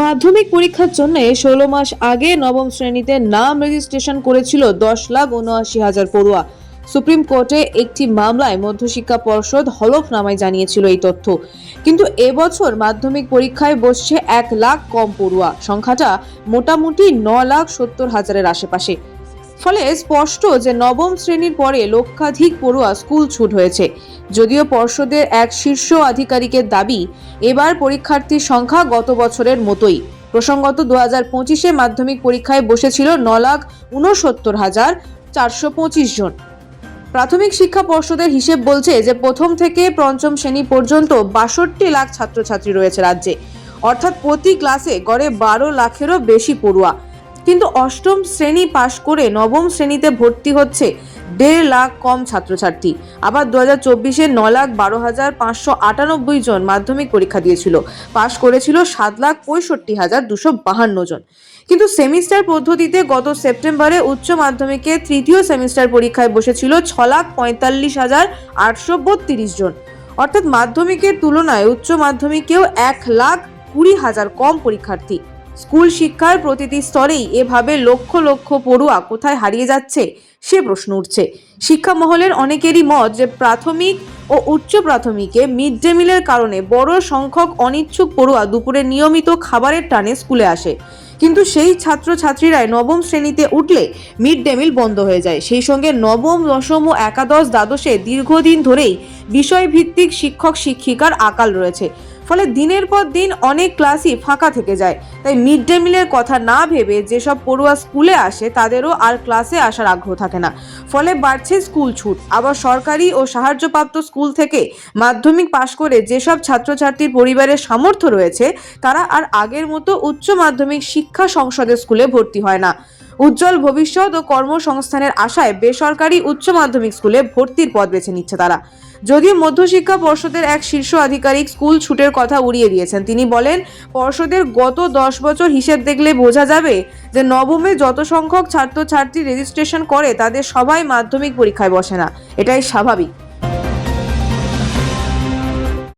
মাধ্যমিক পরীক্ষার জন্য 16 মাস আগে নবম শ্রেণীতে নাম রেজিস্ট্রেশন করেছিল 10,79,000 পড়ুয়া। সুপ্রিম কোর্টে একটি মামলায় মধ্যশিক্ষা পর্ষদ হলফনামায় জানিয়েছিল এই তথ্য। কিন্তু এবছর মাধ্যমিক পরীক্ষায় বসছে 1 লাখ কম পড়ুয়া। সংখ্যাটা মোটামুটি 9,70,000-এর আশেপাশে। ফলে স্পষ্ট যে নবম শ্রেণীর পরে লক্ষাধিক পড়ুয়া স্কুল ছুট হয়েছে। যদিও পর্ষদের এক শীর্ষ আধিকারিকের দাবি, এবার পরীক্ষার্থীর সংখ্যা গত বছরের মতোই। প্রসঙ্গত 2025-এ মাধ্যমিক পরীক্ষায় বসেছিল 9,69,425 জন। প্রাথমিক শিক্ষা পর্ষদের হিসেব বলছে যে প্রথম থেকে পঞ্চম শ্রেণী পর্যন্ত 62 লাখ ছাত্রছাত্রী রয়েছে রাজ্যে, অর্থাৎ প্রতি ক্লাসে গড়ে 12 লাখেরও বেশি পড়ুয়া। কিন্তু অষ্টম শ্রেণী পাশ করে নবম শ্রেণীতে ভর্তি হচ্ছে 1.5 লাখ কম ছাত্রছাত্রী। আবার 2024-এ 9,12,598 জন মাধ্যমিক পরীক্ষা দিয়েছিল, পাশ করেছিল 7,65,252 জন। কিন্তু সেমিস্টার পদ্ধতিতে গত সেপ্টেম্বরে উচ্চ মাধ্যমিকের তৃতীয় সেমিস্টার পরীক্ষায় বসেছিল 6,45,832 জন। অর্থাৎ মাধ্যমিকের তুলনায় উচ্চ মাধ্যমিকেও 1,20,000 কম পরীক্ষার্থী। স্কুল শিক্ষার প্রতিটি স্তরেই এভাবে লক্ষ লক্ষ পড়ুয়া কোথায় হারিয়ে যাচ্ছে সে প্রশ্ন উঠছে। শিক্ষা মহলের অনেকেরই মত যে প্রাথমিক ও উচ্চ প্রাথমিকে মিড ডে মিলের কারণে বড় সংখ্যক অনিচ্ছুক পড়ুয়া দুপুরে নিয়মিত খাবারের টানে স্কুলে আসে। কিন্তু সেই ছাত্রছাত্রীরাই নবম শ্রেণীতে উঠলে মিড ডে মিল বন্ধ হয়ে যায়। সেই সঙ্গে নবম, দশম ও একাদশ, দ্বাদশে দীর্ঘদিন ধরেই বিষয়ভিত্তিক শিক্ষক শিক্ষিকার আকাল রয়েছে। ফলে দিনের পর দিন অনেক ক্লাসই ফাঁকা থেকে যায়। তাই মিড ডে মিলের কথা না ভেবে যেসব পড়ুয়া স্কুলে আসে তাদেরও আর ক্লাসে আসার আগ্রহ থাকে না। ফলে বাড়ছে স্কুল ছুট। আবার সরকারি ও সাহায্যপ্রাপ্ত স্কুল থেকে মাধ্যমিক পাশ করে যেসব ছাত্রছাত্রীর পরিবারের সামর্থ্য রয়েছে তারা আর আগের মতো উচ্চ মাধ্যমিক শিক্ষা সংসদের স্কুলে ভর্তি হয় না। উজ্জ্বল ভবিষ্যৎ ও কর্মসংস্থানের আশায় বেসরকারি উচ্চ মাধ্যমিক স্কুলে ভর্তির পথ বেছে নিচ্ছে তারা। যদিও মধ্যশিক্ষা পর্ষদের এক শীর্ষ আধিকারিক স্কুল ছুটের কথা উড়িয়ে দিয়েছেন। তিনি বলেন, পর্ষদের গত 10 বছর হিসেব দেখলে বোঝা যাবে যে নবমে যত সংখ্যক ছাত্রছাত্রী রেজিস্ট্রেশন করে তাদের সবাই মাধ্যমিক পরীক্ষায় বসে না। এটাই স্বাভাবিক।